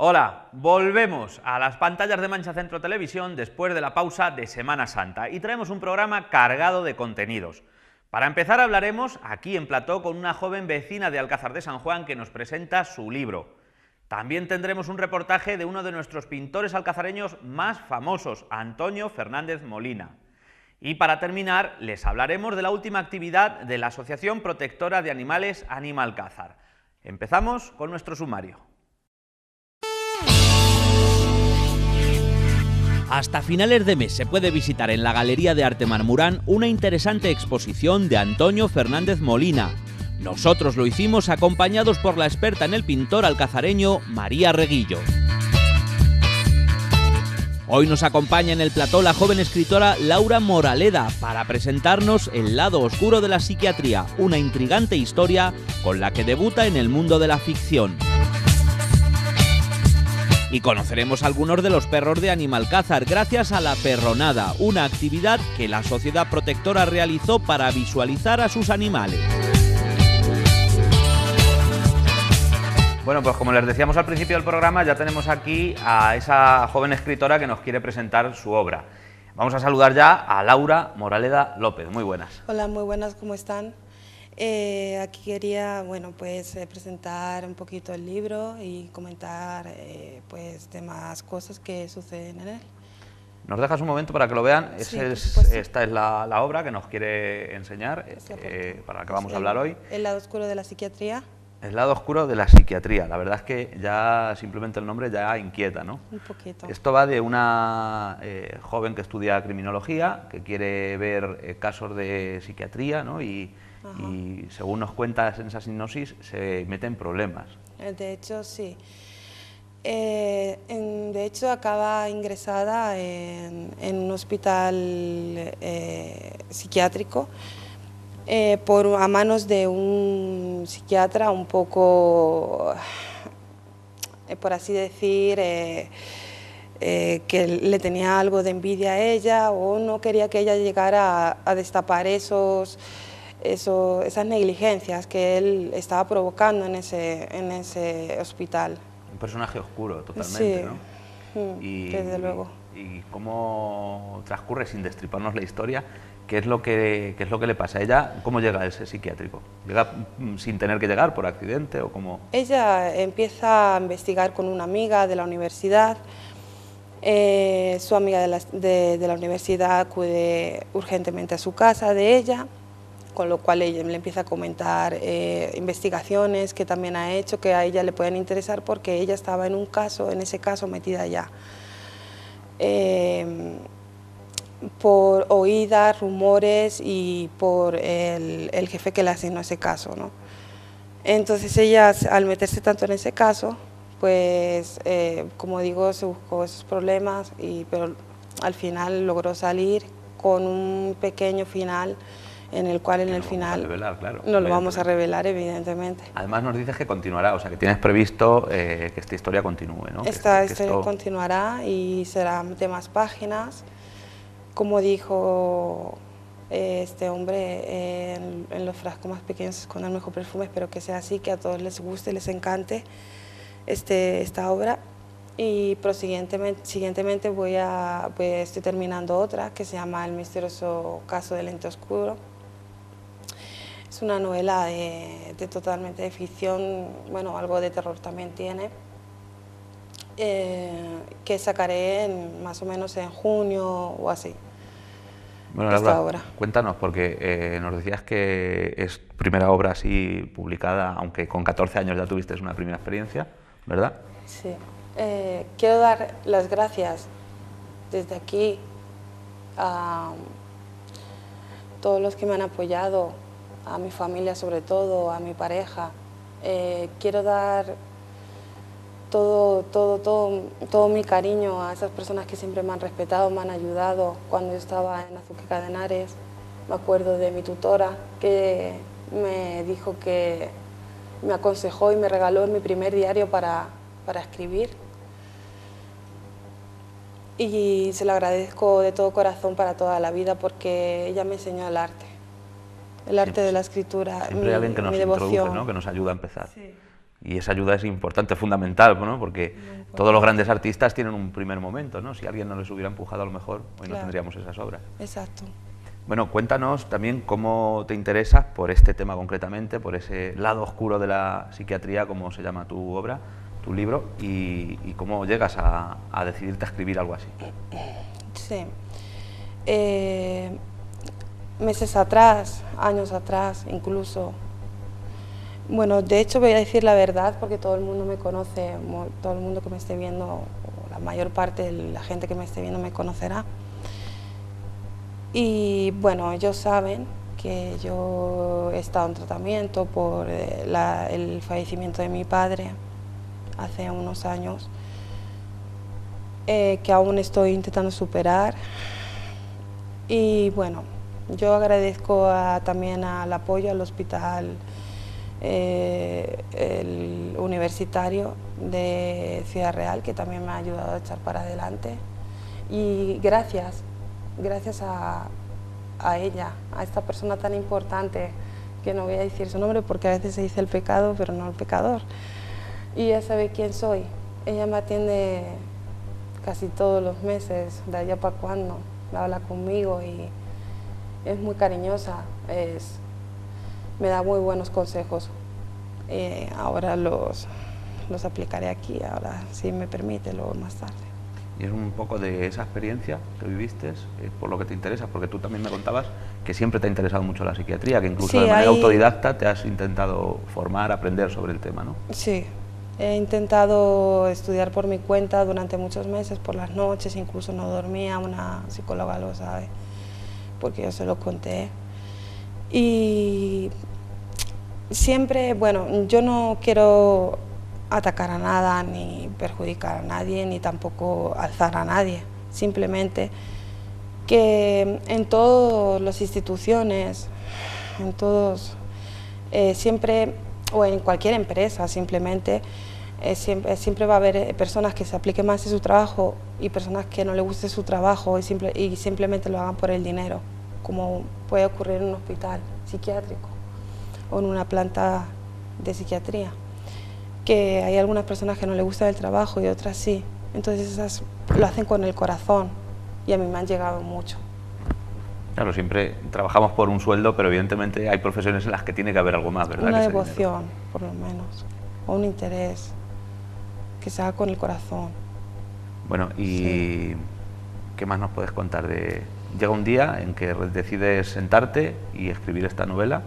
Hola, volvemos a las pantallas de Mancha Centro Televisión después de la pausa de Semana Santa y traemos un programa cargado de contenidos. Para empezar hablaremos aquí en plató con una joven vecina de Alcázar de San Juan que nos presenta su libro. También tendremos un reportaje de uno de nuestros pintores alcazareños más famosos, Antonio Fernández Molina. Y para terminar, les hablaremos de la última actividad de la Asociación Protectora de Animales Animalcázar. Empezamos con nuestro sumario. Hasta finales de mes se puede visitar en la Galería de Arte Marmurán una interesante exposición de Antonio Fernández Molina. Nosotros lo hicimos acompañados por la experta en el pintor alcazareño María Reguillo. Hoy nos acompaña en el plató la joven escritora Laura Moraleda para presentarnos El lado oscuro de la psiquiatría, una intrigante historia con la que debuta en el mundo de la ficción. Y conoceremos algunos de los perros de Animalcázar gracias a la perronada, una actividad que la Sociedad Protectora realizó para visualizar a sus animales. Bueno, pues como les decíamos al principio del programa, ya tenemos aquí a esa joven escritora que nos quiere presentar su obra. Vamos a saludar ya a Laura Moraleda López. Muy buenas. Hola, muy buenas, ¿cómo están? Aquí quería, presentar un poquito el libro y comentar demás cosas que suceden en él. ¿Nos dejas un momento para que lo vean? Sí, esta es la obra que nos quiere enseñar, para la que vamos a hablar hoy. El lado oscuro de la psiquiatría. El lado oscuro de la psiquiatría. La verdad es que ya simplemente el nombre ya inquieta, ¿no? Un poquito. Esto va de una joven que estudia criminología, que quiere ver casos de psiquiatría, ¿no? Y según nos cuentas en esa sinopsis, se mete en problemas. De hecho, sí. De hecho, acaba ingresada en un hospital psiquiátrico a manos de un psiquiatra un poco, por así decir, que le tenía algo de envidia a ella o no quería que ella llegara a destapar esas negligencias que él estaba provocando en ese hospital. Un personaje oscuro totalmente, sí, ¿no? Desde luego. ¿Y cómo transcurre, sin destriparnos la historia, qué es lo que le pasa a ella? ¿Cómo llega a ese psiquiátrico? ¿Llega sin tener que llegar, por accidente o cómo? Ella empieza a investigar con una amiga de la universidad. Su amiga de la universidad acude urgentemente a su casa de ella, con lo cual ella le empieza a comentar investigaciones que también ha hecho, que a ella le pueden interesar porque ella estaba en ese caso metida ya. Por oídas, rumores y por el jefe que le asignó ese caso, ¿no? Entonces ella, al meterse tanto en ese caso, pues como digo, se buscó esos problemas, pero al final logró salir con un pequeño final en el cual en el final no lo vamos a revelar, evidentemente. Además nos dices que continuará, o sea que tienes previsto que esta historia continúe, ¿no? Esta historia continuará y será de más páginas. Como dijo este hombre, en los frascos más pequeños se esconde el mejor perfume. Espero que sea así, que a todos les guste, les encante esta obra. Y siguientemente estoy terminando otra que se llama El misterioso caso del ente oscuro. Es una novela totalmente de ficción, bueno, algo de terror también tiene, que sacaré más o menos en junio o así. Bueno, Laura, cuéntanos, porque nos decías que es tu primera obra así publicada, aunque con 14 años ya tuviste una primera experiencia, ¿verdad? Sí. Quiero dar las gracias desde aquí a todos los que me han apoyado, a mi familia sobre todo, a mi pareja. Quiero dar todo mi cariño a esas personas que siempre me han respetado, me han ayudado. Cuando yo estaba en Azuqueca de Henares, me acuerdo de mi tutora que me dijo que me aconsejó y me regaló mi primer diario para escribir. Y se lo agradezco de todo corazón para toda la vida porque ella me enseñó el arte de la escritura. Siempre hay alguien que nos introduce, ¿no? Que nos ayuda a empezar. Sí. Y esa ayuda es importante, fundamental, ¿no? Porque todos los grandes artistas tienen un primer momento, ¿no? Si alguien no les hubiera empujado, a lo mejor hoy no tendríamos esas obras. Exacto. Bueno, cuéntanos también cómo te interesas por este tema concretamente, por ese lado oscuro de la psiquiatría, como se llama tu obra, tu libro, y cómo llegas a decidirte a escribir algo así. Sí. Meses atrás, años atrás, incluso. Bueno, de hecho voy a decir la verdad porque todo el mundo me conoce, todo el mundo que me esté viendo, o la mayor parte de la gente que me esté viendo me conocerá. Y bueno, ellos saben que yo he estado en tratamiento por el fallecimiento de mi padre hace unos años, que aún estoy intentando superar. Y bueno, yo agradezco también al apoyo al hospital el universitario de Ciudad Real, que también me ha ayudado a echar para adelante. Y gracias a ella, a esta persona tan importante, que no voy a decir su nombre porque a veces se dice el pecado, pero no el pecador. Y ella sabe quién soy. Ella me atiende casi todos los meses, de allá para cuando, habla conmigo y es muy cariñosa, me da muy buenos consejos. Ahora los aplicaré aquí, ahora si me permite, luego más tarde. Y es un poco de esa experiencia que viviste, por lo que te interesa, porque tú también me contabas que siempre te ha interesado mucho la psiquiatría, que incluso sí, de manera autodidacta te has intentado formar, aprender sobre el tema, ¿no? Sí, he intentado estudiar por mi cuenta durante muchos meses, por las noches, incluso no dormía, una psicóloga lo sabe, porque yo se lo conté. Y siempre, bueno, yo no quiero atacar a nada, ni perjudicar a nadie, ni tampoco alzar a nadie. Simplemente que en todas las instituciones, en todos, siempre, o en cualquier empresa, simplemente, siempre va a haber personas que se apliquen más en su trabajo y personas que no les guste su trabajo y simplemente lo hagan por el dinero, como puede ocurrir en un hospital psiquiátrico o en una planta de psiquiatría, que hay algunas personas que no les gusta el trabajo y otras sí, entonces esas lo hacen con el corazón y a mí me han llegado mucho. Claro, siempre trabajamos por un sueldo, pero evidentemente hay profesiones en las que tiene que haber algo más, ¿verdad? Una devoción, por lo menos, o un interés que se haga con el corazón. Bueno, ¿y sí, qué más nos puedes contar? Llega un día en que decides sentarte y escribir esta novela,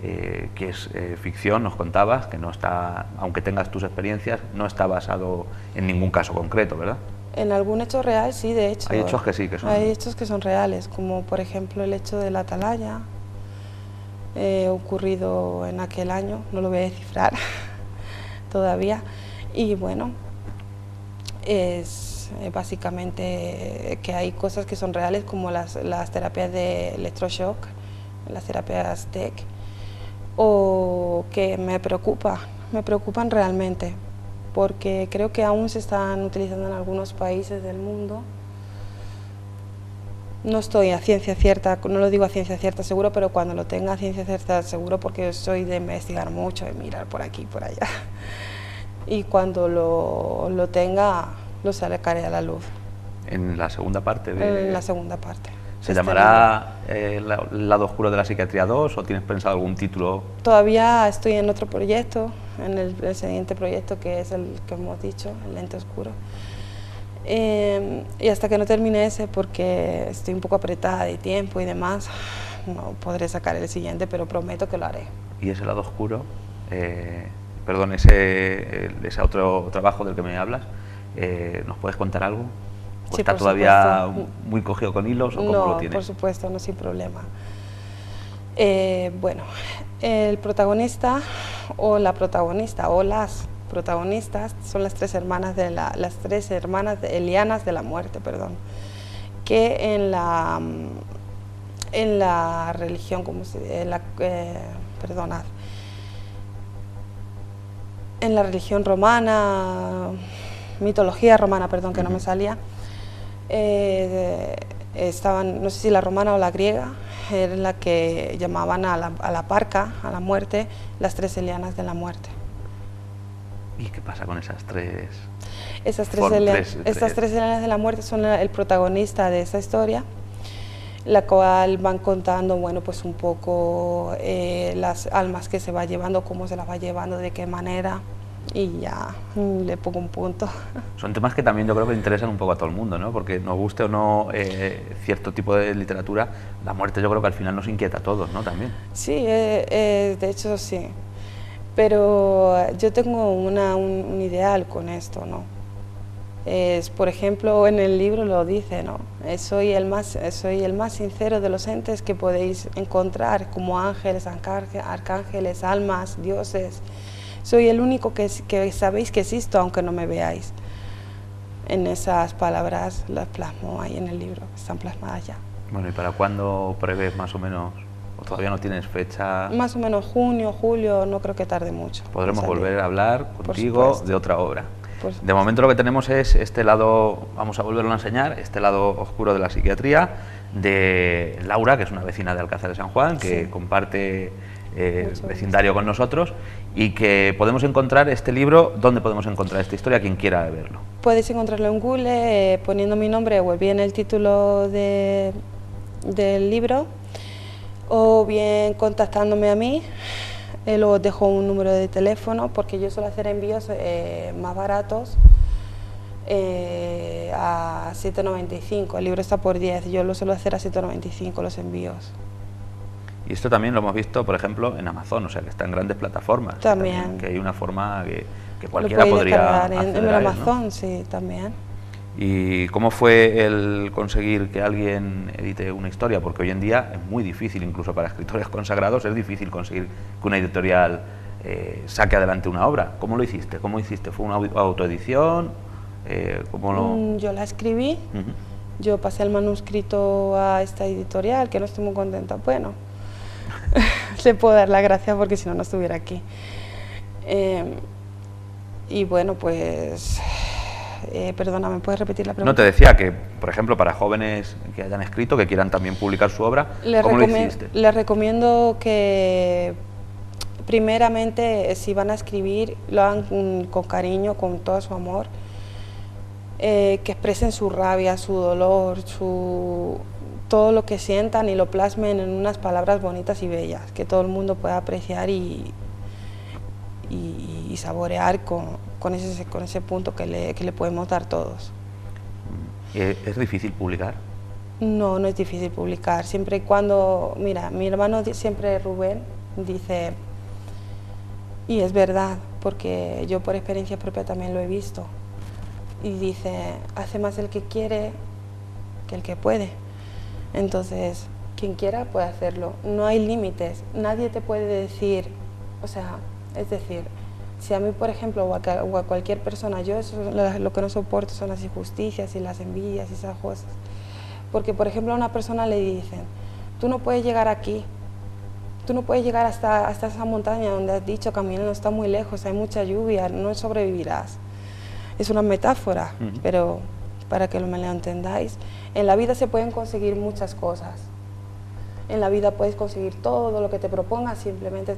que es ficción, nos contabas, que no está, aunque tengas tus experiencias, no está basado en ningún caso concreto, ¿verdad? En algún hecho real, sí, de hecho. Hay hechos que sí, que son... Hay hechos que son reales, como por ejemplo el hecho de la atalaya, ocurrido en aquel año, no lo voy a descifrar todavía, y bueno, es básicamente que hay cosas que son reales, como las terapias de electroshock, las terapias TEC, o que me preocupan realmente, porque creo que aún se están utilizando en algunos países del mundo. No estoy a ciencia cierta, no lo digo a ciencia cierta seguro, pero cuando lo tenga a ciencia cierta seguro, porque yo soy de investigar mucho, de mirar por aquí, por allá, y cuando lo tenga, lo sacaré a la luz. En la segunda parte En la segunda parte. ¿Se llamará El lado oscuro de la psiquiatría 2 o tienes pensado algún título? Todavía estoy en otro proyecto, en el siguiente proyecto, que es el que hemos dicho, El lente oscuro. Y hasta que no termine ese, porque estoy un poco apretada de tiempo y demás, no podré sacar el siguiente, pero prometo que lo haré. ¿Y ese lado oscuro, perdón, ese otro trabajo del que me hablas, nos puedes contar algo? ¿O sí, está todavía muy cogido con hilos o cómo lo tienes? No, por supuesto, no, sin problema. Bueno, el protagonista o la protagonista o las protagonistas son las tres hermanas Elianas de la muerte, perdón, que en la religión, en la religión romana, mitología romana, perdón, que no me salía, estaban, no sé si la romana o la griega, era la que llamaban a la parca, a la muerte, las tres Elianas de la muerte. ¿Y qué pasa con esas tres? Estas tres Elenas de la muerte son el protagonista de esta historia, la cual van contando, bueno, pues un poco las almas que se va llevando, cómo se las va llevando, de qué manera, y ya le pongo un punto. Son temas que también yo creo que interesan un poco a todo el mundo, ¿no? Porque nos guste o no cierto tipo de literatura, la muerte yo creo que al final nos inquieta a todos, ¿no? También. Sí, de hecho sí, pero yo tengo un ideal con esto, ¿no? Por ejemplo, en el libro lo dice, ¿no? Soy el más sincero de los entes que podéis encontrar, como ángeles, arcángeles, almas, dioses. Soy el único que sabéis que existo, aunque no me veáis. En esas palabras las plasmo ahí en el libro, están plasmadas ya. Bueno, ¿y para cuándo prevés más o menos? ¿O todavía no tienes fecha? Más o menos junio, julio, no creo que tarde mucho. Podremos volver a hablar contigo de otra obra. De momento lo que tenemos es este lado, vamos a volverlo a enseñar, este lado oscuro de la psiquiatría, de Laura, que es una vecina de Alcázar de San Juan, que comparte vecindario con nosotros, y que podemos encontrar este libro. ¿Dónde podemos encontrar esta historia? Quien quiera verlo. Podéis encontrarlo en Google, poniendo mi nombre o bien el título del libro, o bien contactándome a mí. Luego dejo un número de teléfono, porque yo suelo hacer envíos más baratos a 7,95. El libro está por 10, yo lo suelo hacer a 7,95 los envíos. Y esto también lo hemos visto, por ejemplo, en Amazon, o sea, que está en grandes plataformas. También. Que hay una forma que cualquiera podría acceder en a él, Amazon, ¿no? sí, también. ¿Y cómo fue el conseguir que alguien edite una historia? Porque hoy en día es muy difícil, incluso para escritores consagrados, es difícil conseguir que una editorial saque adelante una obra. ¿Cómo lo hiciste? ¿Cómo hiciste? ¿Fue una autoedición? Yo la escribí, yo pasé el manuscrito a esta editorial, que no estoy muy contenta. Bueno, le puedo dar la gracia porque si no, no estuviera aquí. Y bueno, pues... perdona, ¿me puedes repetir la pregunta? No, te decía que, por ejemplo, para jóvenes que hayan escrito, que quieran también publicar su obra, ¿cómo lo hiciste? Les recomiendo que, primeramente, si van a escribir, lo hagan con cariño, con todo su amor, que expresen su rabia, su dolor, todo lo que sientan y lo plasmen en unas palabras bonitas y bellas, que todo el mundo pueda apreciar y saborear con ese punto que le podemos dar todos. ¿Es difícil publicar? No, no es difícil publicar, siempre y cuando... Mira, mi hermano siempre, Rubén, dice, y es verdad, porque yo por experiencia propia también lo he visto, y dice, hace más el que quiere que el que puede. Entonces, quien quiera puede hacerlo, no hay límites, nadie te puede decir, o sea, es decir, si a mí, por ejemplo, o a cualquier persona, yo eso lo que no soporto son las injusticias y las envidias y esas cosas. Porque, por ejemplo, a una persona le dicen, tú no puedes llegar aquí, tú no puedes llegar hasta esa montaña donde has dicho caminando, está muy lejos, hay mucha lluvia, no sobrevivirás. Es una metáfora, pero para que me lo entendáis, en la vida se pueden conseguir muchas cosas. En la vida puedes conseguir todo lo que te propongas, simplemente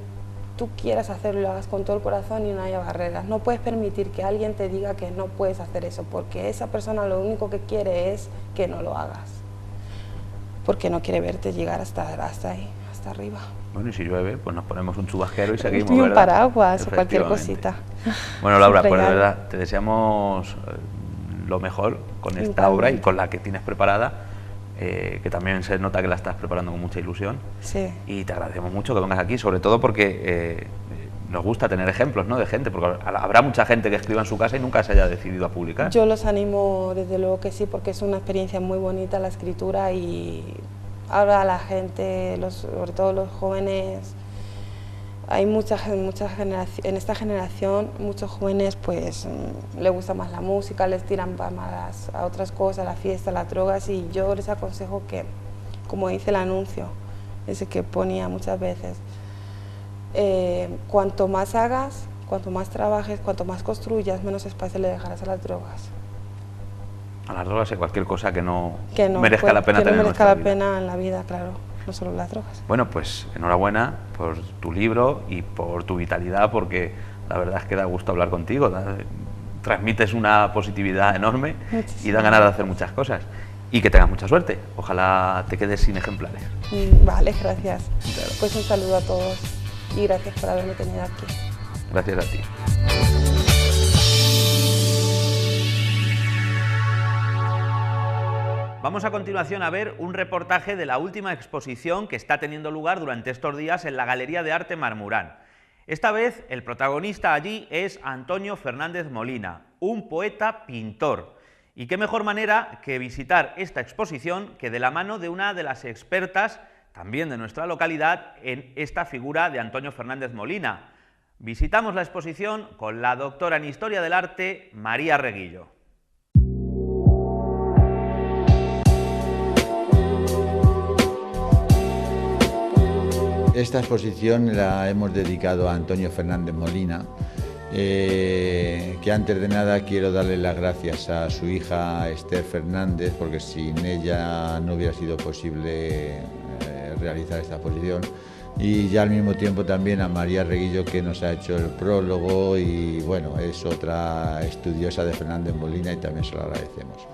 tú quieras hacerlo, lo hagas con todo el corazón y no haya barreras. No puedes permitir que alguien te diga que no puedes hacer eso, porque esa persona lo único que quiere es que no lo hagas, porque no quiere verte llegar hasta ahí, hasta arriba. Bueno, y si llueve, pues nos ponemos un chubasquero y seguimos, y un ¿verdad? paraguas o cualquier cosita. Bueno, Laura, pues de verdad, te deseamos lo mejor con esta obra y con la que tienes preparada, que también se nota que la estás preparando con mucha ilusión. Sí. Y te agradecemos mucho que vengas aquí, sobre todo porque nos gusta tener ejemplos, ¿no?, de gente, porque habrá mucha gente que escriba en su casa y nunca se haya decidido a publicar. Yo los animo, desde luego que sí, porque es una experiencia muy bonita la escritura y ahora la gente, sobre todo los jóvenes, hay en esta generación muchos jóvenes pues les gusta más la música, les tiran más a otras cosas, la fiesta, las drogas, y yo les aconsejo que, como dice el anuncio, ese que ponía muchas veces, cuanto más hagas, cuanto más trabajes, cuanto más construyas, menos espacio le dejarás a las drogas. A las drogas y cualquier cosa que no merezca la pena tener en nuestra vida. Que no merezca la pena en la vida, claro. No solo las drogas. Bueno, pues enhorabuena por tu libro y por tu vitalidad, porque La verdad es que da gusto hablar contigo, transmites una positividad enorme y da ganas de hacer muchas cosas. Y que tengas mucha suerte. Ojalá te quedes sin ejemplares. Vale, gracias. Claro. Pues un saludo a todos y gracias por haberme tenido aquí. Gracias a ti. Vamos a continuación a ver un reportaje de la última exposición que está teniendo lugar durante estos días en la Galería de Arte Marmurán. Esta vez el protagonista allí es Antonio Fernández Molina, un poeta pintor. Y qué mejor manera que visitar esta exposición que de la mano de una de las expertas, también de nuestra localidad, en esta figura de Antonio Fernández Molina. Visitamos la exposición con la doctora en Historia del Arte, María Reguillo. Esta exposición la hemos dedicado a Antonio Fernández Molina, que antes de nada quiero darle las gracias a su hija Esther Fernández, porque sin ella no hubiera sido posible realizar esta exposición, y ya al mismo tiempo también a María Reguillo, que nos ha hecho el prólogo y bueno, es otra estudiosa de Fernández Molina y también se lo agradecemos.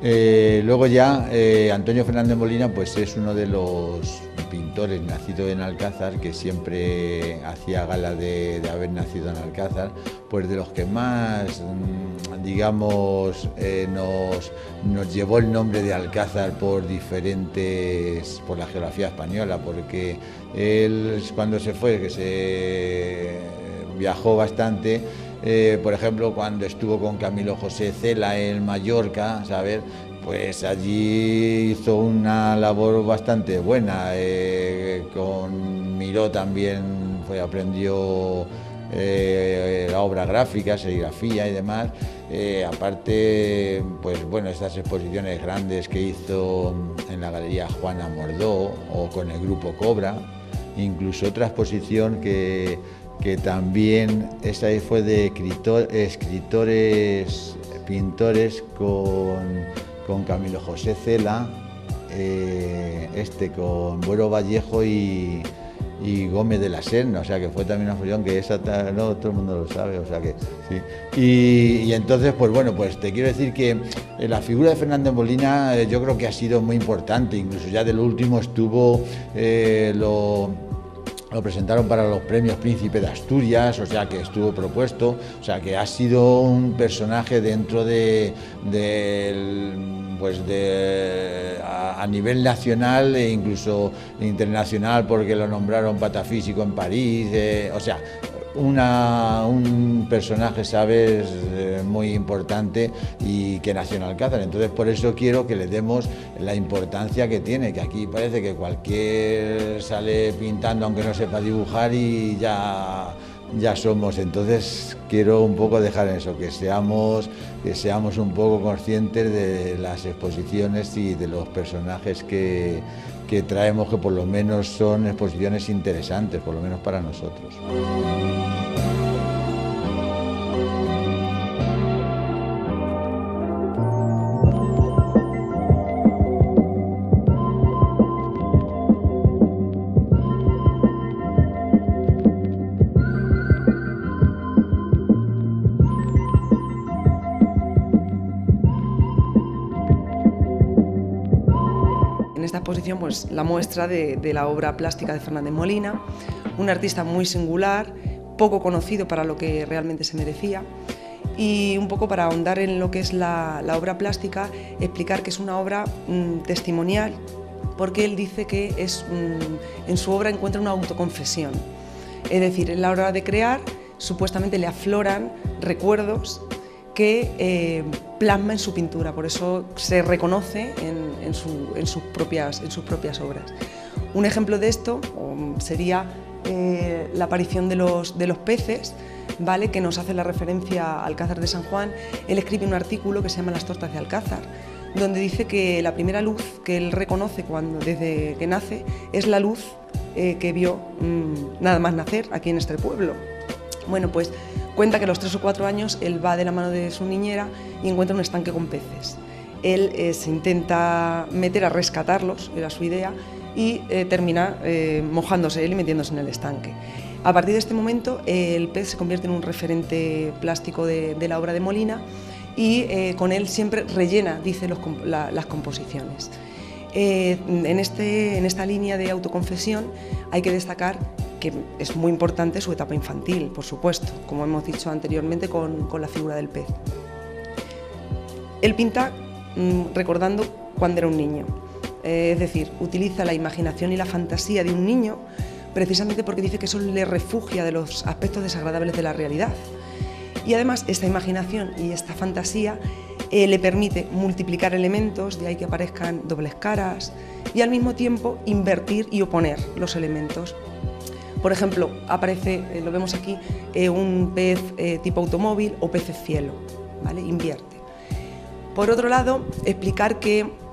Luego ya Antonio Fernández Molina pues es uno de los pintores nacido en Alcázar, que siempre hacía gala de haber nacido en Alcázar, pues de los que más, digamos, nos llevó el nombre de Alcázar por la geografía española, porque él cuando se fue, que se viajó bastante, por ejemplo, cuando estuvo con Camilo José Cela en Mallorca, ¿sabes? Pues allí hizo una labor bastante buena. Con Miró también aprendió la obra gráfica, serigrafía y demás. Aparte, pues bueno, estas exposiciones grandes que hizo en la Galería Juana Mordó o con el Grupo Cobra, incluso otra exposición que también esa fue de escritores, pintores con Camilo José Cela, con Buero Vallejo y Gómez de la Serna, o sea que fue también una exposición que esa no todo el mundo lo sabe, o sea que sí. Y entonces, pues bueno, pues te quiero decir que la figura de Fernández Molina yo creo que ha sido muy importante, incluso ya de lo último estuvo lo presentaron para los premios Príncipe de Asturias, o sea que estuvo propuesto, o sea que ha sido un personaje dentro a nivel nacional e incluso internacional, porque lo nombraron patafísico en París, o sea, un personaje, ¿sabes?, muy importante y que nació en Alcázar. Entonces, por eso quiero que le demos la importancia que tiene, que aquí parece que cualquier sale pintando aunque no sepa dibujar y ya somos. Entonces, quiero un poco dejar eso, que seamos un poco conscientes de las exposiciones y de los personajes que traemos, que por lo menos son exposiciones interesantes, por lo menos para nosotros. En esta exposición, pues, la muestra de la obra plástica de Fernández Molina, un artista muy singular, poco conocido para lo que realmente se merecía, y un poco para ahondar en lo que es la obra plástica, explicar que es una obra testimonial, porque él dice que en su obra encuentra una autoconfesión. Es decir, en la hora de crear, supuestamente le afloran recuerdos que plasma en su pintura, por eso se reconoce en sus propias obras. Un ejemplo de esto sería la aparición de los peces, ¿vale?, que nos hace la referencia a Alcázar de San Juan. Él escribe un artículo que se llama Las tortas de Alcázar, donde dice que la primera luz que él reconoce desde que nace es la luz que vio nada más nacer aquí en este pueblo. Bueno, pues cuenta que a los 3 o 4 años él va de la mano de su niñera y encuentra un estanque con peces. Él se intenta meter a rescatarlos, era su idea, y termina mojándose él y metiéndose en el estanque. A partir de este momento el pez se convierte en un referente plástico de la obra de Molina y con él siempre rellena, dice, las composiciones. En esta línea de autoconfesión hay que destacar que es muy importante su etapa infantil, por supuesto, como hemos dicho anteriormente con la figura del pez. Él pinta recordando cuando era un niño, es decir, utiliza la imaginación y la fantasía de un niño precisamente porque dice que eso le refugia de los aspectos desagradables de la realidad. Y además esta imaginación y esta fantasía le permite multiplicar elementos, de ahí que aparezcan dobles caras, y al mismo tiempo invertir y oponer los elementos. Por ejemplo, aparece, lo vemos aquí, un pez tipo automóvil o pez cielo, ¿vale? Invierte. Por otro lado, explicar que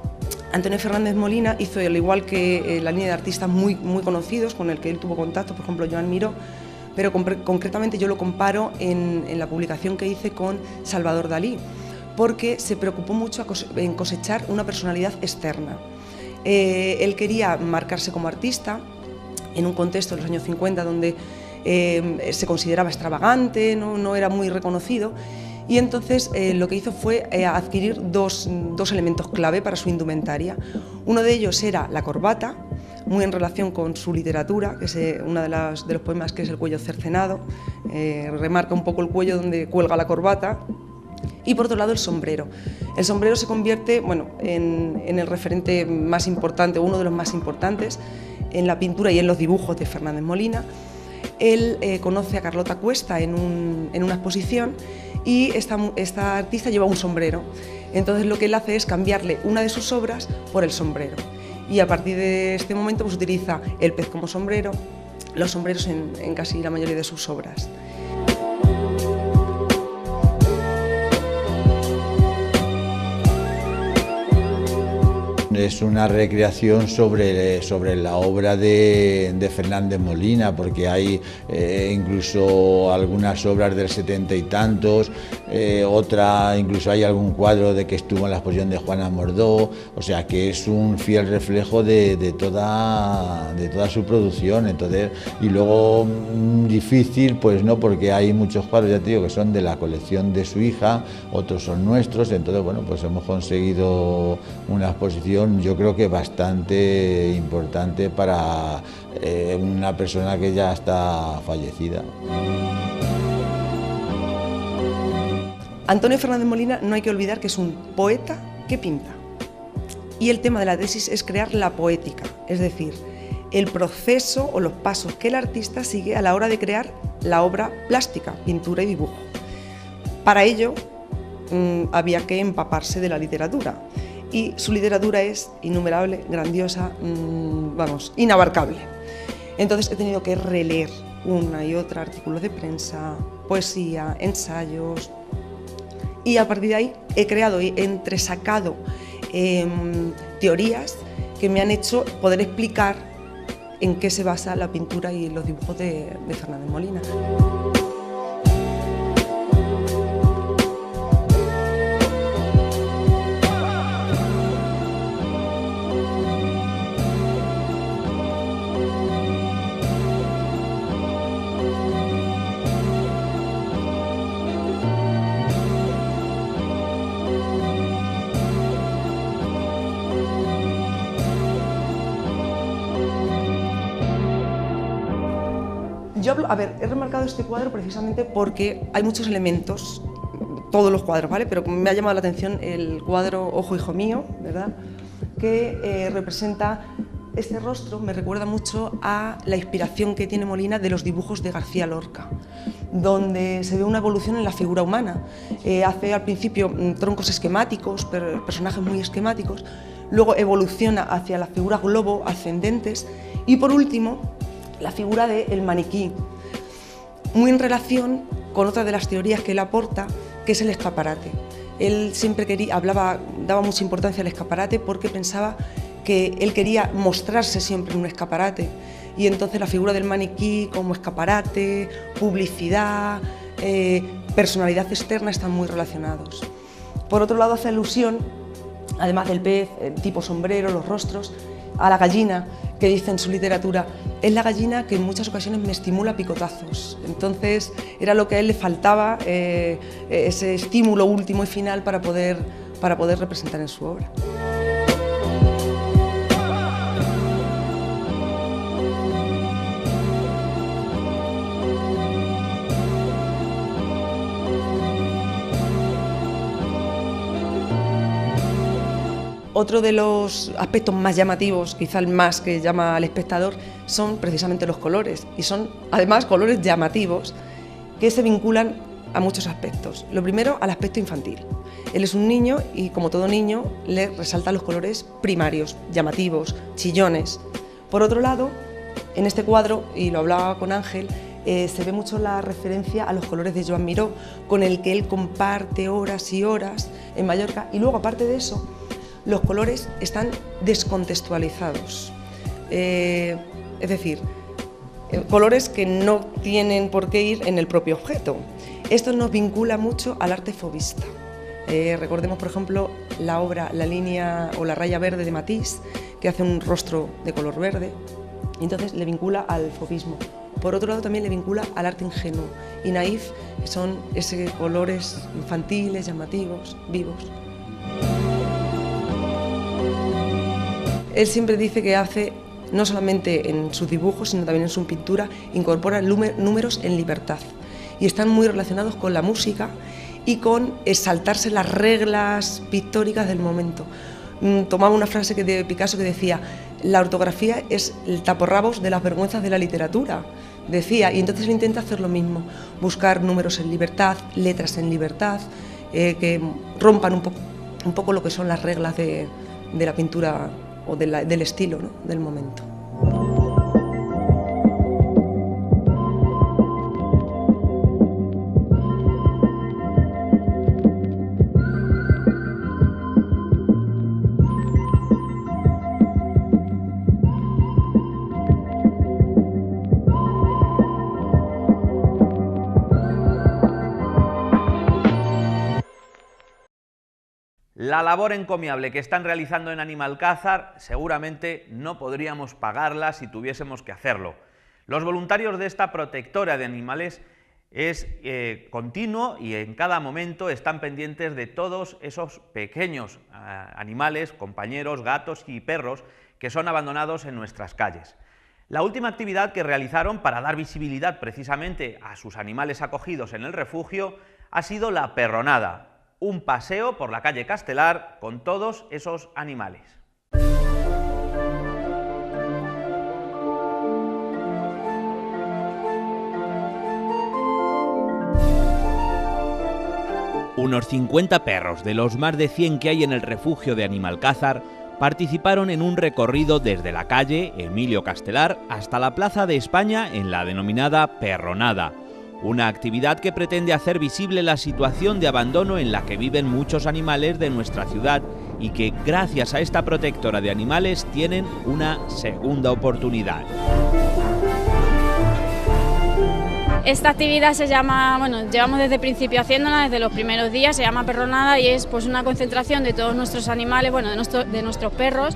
Antonio Fernández Molina hizo, al igual que la línea de artistas muy conocidos con el que él tuvo contacto, por ejemplo Joan Miró, pero concretamente yo lo comparo en la publicación que hice con Salvador Dalí, porque se preocupó mucho en cosechar una personalidad externa. Él quería marcarse como artista en un contexto de los años 50 donde se consideraba extravagante, no era muy reconocido, y entonces lo que hizo fue adquirir dos elementos clave para su indumentaria. Uno de ellos era la corbata, muy en relación con su literatura, que es uno de los poemas, que es El cuello cercenado, remarca un poco el cuello donde cuelga la corbata. Y por otro lado el sombrero. El sombrero se convierte, bueno, en el referente más importante, uno de los más importantes en la pintura y en los dibujos de Fernández Molina. Él conoce a Carlota Cuesta en una exposición y esta artista lleva un sombrero. Entonces lo que él hace es cambiarle una de sus obras por el sombrero. Y a partir de este momento pues utiliza el pez como sombrero, los sombreros en casi la mayoría de sus obras. Es una recreación sobre la obra de Fernández Molina, porque hay incluso algunas obras del 70 y tantos, otra, incluso hay algún cuadro de que estuvo en la exposición de Juana Mordó, o sea que es un fiel reflejo de toda su producción. Entonces, y luego difícil, pues no, porque hay muchos cuadros, ya te digo, que son de la colección de su hija, otros son nuestros, entonces bueno, pues hemos conseguido una exposición, yo creo que bastante importante para una persona que ya está fallecida. Antonio Fernández Molina no hay que olvidar que es un poeta que pinta. Y el tema de la tesis es crear la poética, es decir, el proceso o los pasos que el artista sigue a la hora de crear la obra plástica, pintura y dibujo. Para ello había que empaparse de la literatura. Y su literatura es innumerable, grandiosa, vamos, inabarcable. Entonces he tenido que releer una y otra artículos de prensa, poesía, ensayos, y a partir de ahí he creado y entresacado teorías que me han hecho poder explicar en qué se basa la pintura y los dibujos de Fernández Molina. He remarcado este cuadro precisamente porque hay muchos elementos, todos los cuadros, ¿vale? Pero me ha llamado la atención el cuadro Ojo, hijo mío, ¿verdad? Que representa este rostro, me recuerda mucho a la inspiración que tiene Molina de los dibujos de García Lorca, donde se ve una evolución en la figura humana. Hace al principio troncos esquemáticos, personajes muy esquemáticos, luego evoluciona hacia las figuras globo ascendentes y por último la figura del maniquí, muy en relación con otra de las teorías que él aporta, que es el escaparate. Él siempre daba mucha importancia al escaparate porque pensaba que él quería mostrarse siempre en un escaparate, y entonces la figura del maniquí como escaparate, publicidad, personalidad externa están muy relacionados. Por otro lado hace alusión, además del pez, el tipo sombrero, los rostros, a la gallina, que dice en su literatura: es la gallina que en muchas ocasiones me estimula a picotazos. Entonces era lo que a él le faltaba, ese estímulo último y final para poder representar en su obra. Otro de los aspectos más llamativos, quizá el más que llama al espectador, son precisamente los colores, y son además colores llamativos que se vinculan a muchos aspectos. Lo primero, al aspecto infantil. Él es un niño y, como todo niño, le resaltan los colores primarios, llamativos, chillones. Por otro lado, en este cuadro, y lo hablaba con Ángel, se ve mucho la referencia a los colores de Joan Miró, con el que él comparte horas y horas en Mallorca, y luego, aparte de eso, los colores están descontextualizados, es decir, colores que no tienen por qué ir en el propio objeto. Esto nos vincula mucho al arte fauvista. Recordemos, por ejemplo, la obra La línea o la raya verde de Matisse, que hace un rostro de color verde, y entonces le vincula al fauvismo. Por otro lado, también le vincula al arte ingenuo y naif, que son esos colores infantiles, llamativos, vivos. Él siempre dice que hace, no solamente en sus dibujos, sino también en su pintura, incorpora números en libertad, y están muy relacionados con la música y con saltarse las reglas pictóricas del momento. Tomaba una frase de Picasso que decía: la ortografía es el taporrabos de las vergüenzas de la literatura, decía, y entonces él intenta hacer lo mismo, buscar números en libertad, letras en libertad, que rompan un poco lo que son las reglas de la pintura o del estilo, ¿no?, del momento. La labor encomiable que están realizando en Animalcázar seguramente no podríamos pagarla si tuviésemos que hacerlo. Los voluntarios de esta protectora de animales es continuo y en cada momento están pendientes de todos esos pequeños animales, compañeros, gatos y perros que son abandonados en nuestras calles. La última actividad que realizaron para dar visibilidad precisamente a sus animales acogidos en el refugio ha sido la perronada, un paseo por la calle Castelar con todos esos animales. Unos 50 perros de los más de 100 que hay en el refugio de Animalcázar participaron en un recorrido desde la calle Emilio Castelar hasta la Plaza de España en la denominada Perronada. Una actividad que pretende hacer visible la situación de abandono en la que viven muchos animales de nuestra ciudad y que, gracias a esta protectora de animales, tienen una segunda oportunidad. Esta actividad se llama, llevamos desde el principio haciéndola, desde los primeros días, se llama Perronada y es pues una concentración de todos nuestros animales, de nuestros perros.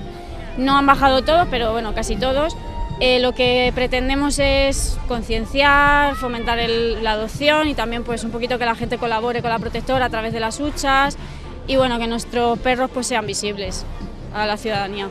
No han bajado todos, pero casi todos. Lo que pretendemos es concienciar, fomentar la adopción y también pues un poquito que la gente colabore con la protectora a través de las huchas y que nuestros perros pues sean visibles a la ciudadanía.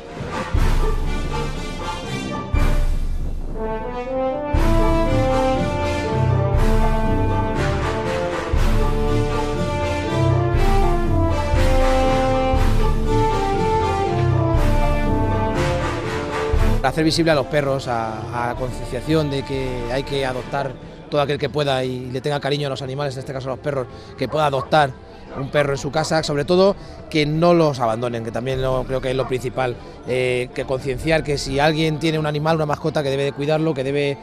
Hacer visible a los perros, a la concienciación de que hay que adoptar todo aquel que pueda y le tenga cariño a los animales, en este caso a los perros, que pueda adoptar un perro en su casa, sobre todo que no los abandonen, que también creo que es lo principal, que concienciar que si alguien tiene un animal, una mascota, que debe de cuidarlo, que debe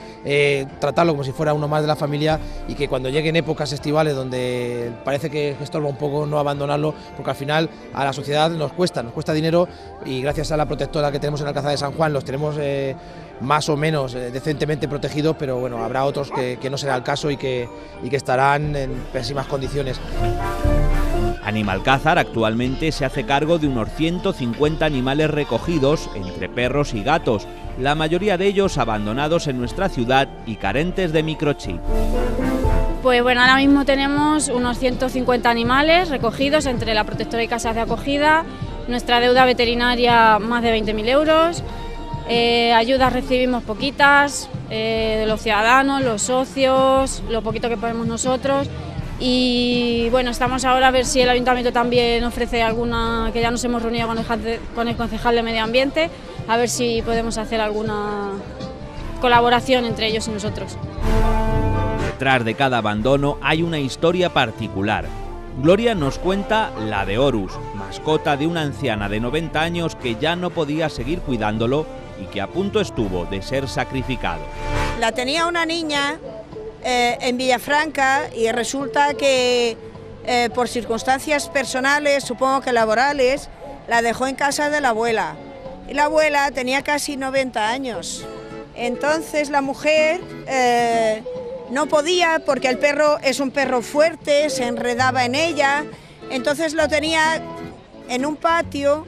tratarlo como si fuera uno más de la familia y que cuando lleguen épocas estivales donde parece que estorba un poco, no abandonarlo, porque al final a la sociedad nos cuesta dinero y gracias a la protectora que tenemos en Alcázar de San Juan los tenemos más o menos decentemente protegidos, pero habrá otros que no será el caso y que estarán en pésimas condiciones. Animalcázar actualmente se hace cargo de unos 150 animales recogidos entre perros y gatos, la mayoría de ellos abandonados en nuestra ciudad y carentes de microchip. Pues bueno, ahora mismo tenemos unos 150 animales recogidos entre la protectora y casas de acogida, nuestra deuda veterinaria más de 20.000 euros, ayudas recibimos poquitas, de los ciudadanos, los socios, lo poquito que ponemos nosotros. Y bueno, estamos ahora a ver si el Ayuntamiento también ofrece alguna, que ya nos hemos reunido con el concejal de Medio Ambiente, a ver si podemos hacer alguna colaboración entre ellos y nosotros. Detrás de cada abandono hay una historia particular. Gloria nos cuenta la de Horus, mascota de una anciana de 90 años que ya no podía seguir cuidándolo y que a punto estuvo de ser sacrificado. La tenía una niña en Villafranca y resulta que por circunstancias personales, supongo que laborales, la dejó en casa de la abuela. Y la abuela tenía casi 90 años. Entonces la mujer no podía, porque el perro es un perro fuerte, se enredaba en ella, entonces lo tenía en un patio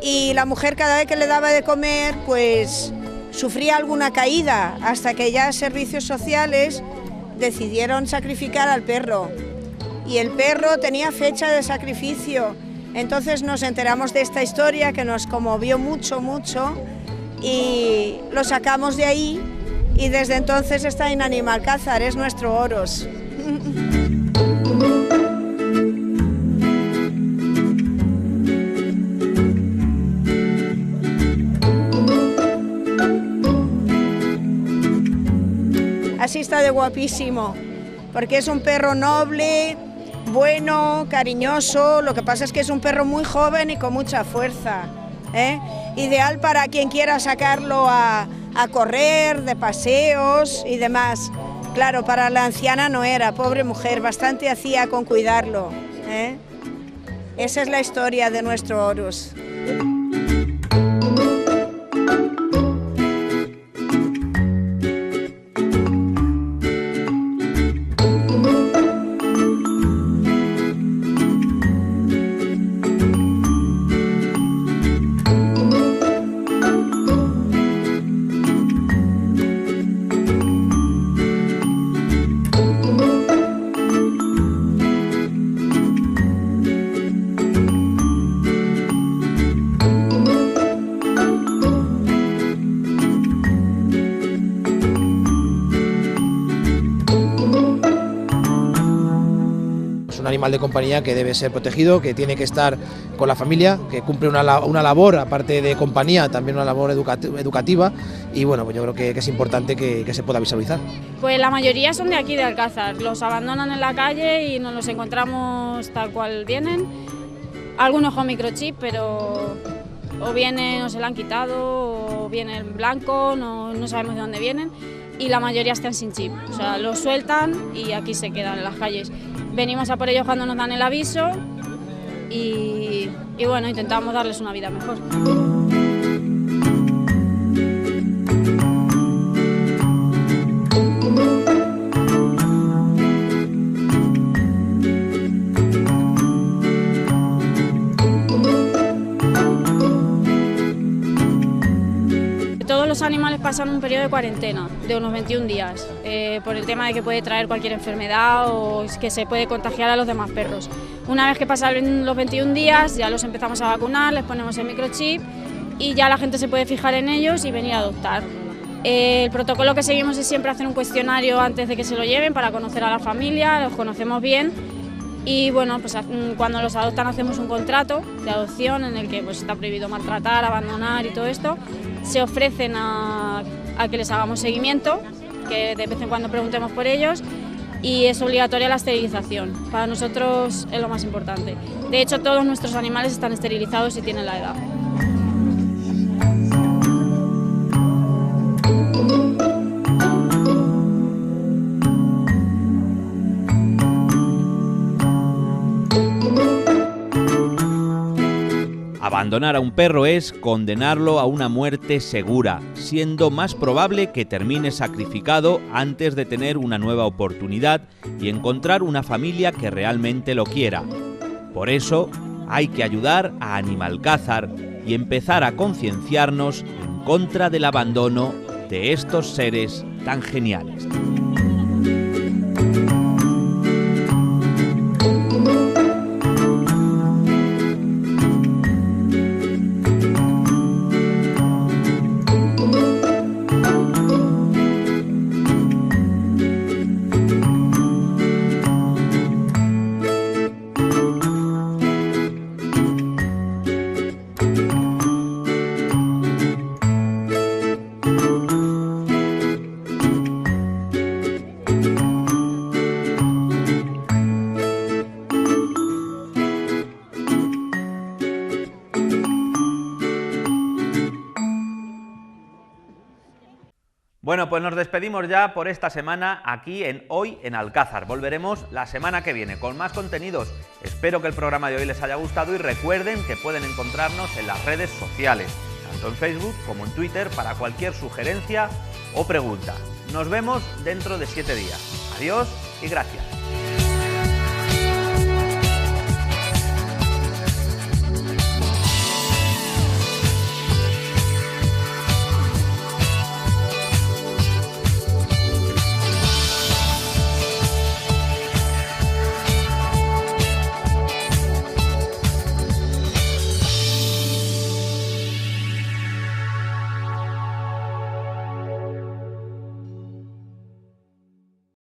y la mujer cada vez que le daba de comer pues sufría alguna caída, hasta que ya servicios sociales decidieron sacrificar al perro y el perro tenía fecha de sacrificio. Entonces nos enteramos de esta historia que nos conmovió mucho y lo sacamos de ahí y desde entonces está en Animalcázar, es nuestro Horus. Así está de guapísimo, porque es un perro noble, bueno, cariñoso, lo que pasa es que es un perro muy joven y con mucha fuerza, ideal para quien quiera sacarlo a correr, de paseos y demás. Claro, para la anciana no era, pobre mujer, bastante hacía con cuidarlo. Esa es la historia de nuestro Horus. Animal de compañía que debe ser protegido, que tiene que estar con la familia, que cumple una labor, aparte de compañía, también una labor educativa y bueno, pues yo creo que es importante que se pueda visualizar. Pues la mayoría son de aquí de Alcázar, los abandonan en la calle y nos los encontramos tal cual vienen, algunos con microchip, pero o vienen o se lo han quitado o vienen blanco, no sabemos de dónde vienen y la mayoría están sin chip, o sea, los sueltan y aquí se quedan en las calles. Venimos a por ellos cuando nos dan el aviso y bueno, intentamos darles una vida mejor. Todos los animales pasan un periodo de cuarentena de unos 21 días por el tema de que puede traer cualquier enfermedad o que se puede contagiar a los demás perros. Una vez que pasan los 21 días ya los empezamos a vacunar, les ponemos el microchip y ya la gente se puede fijar en ellos y venir a adoptar. El protocolo que seguimos es siempre hacer un cuestionario antes de que se lo lleven para conocer a la familia, los conocemos bien y bueno, pues cuando los adoptan hacemos un contrato de adopción en el que pues, está prohibido maltratar, abandonar y todo esto. Se ofrecen a que les hagamos seguimiento, que de vez en cuando preguntemos por ellos y es obligatoria la esterilización. Para nosotros es lo más importante. De hecho, todos nuestros animales están esterilizados y tienen la edad. Abandonar a un perro es condenarlo a una muerte segura, siendo más probable que termine sacrificado antes de tener una nueva oportunidad y encontrar una familia que realmente lo quiera. Por eso hay que ayudar a Animalcázar y empezar a concienciarnos en contra del abandono de estos seres tan geniales. Bueno, pues nos despedimos ya por esta semana aquí en Hoy en Alcázar. Volveremos la semana que viene con más contenidos. Espero que el programa de hoy les haya gustado y recuerden que pueden encontrarnos en las redes sociales, tanto en Facebook como en Twitter, para cualquier sugerencia o pregunta. Nos vemos dentro de 7 días. Adiós y gracias.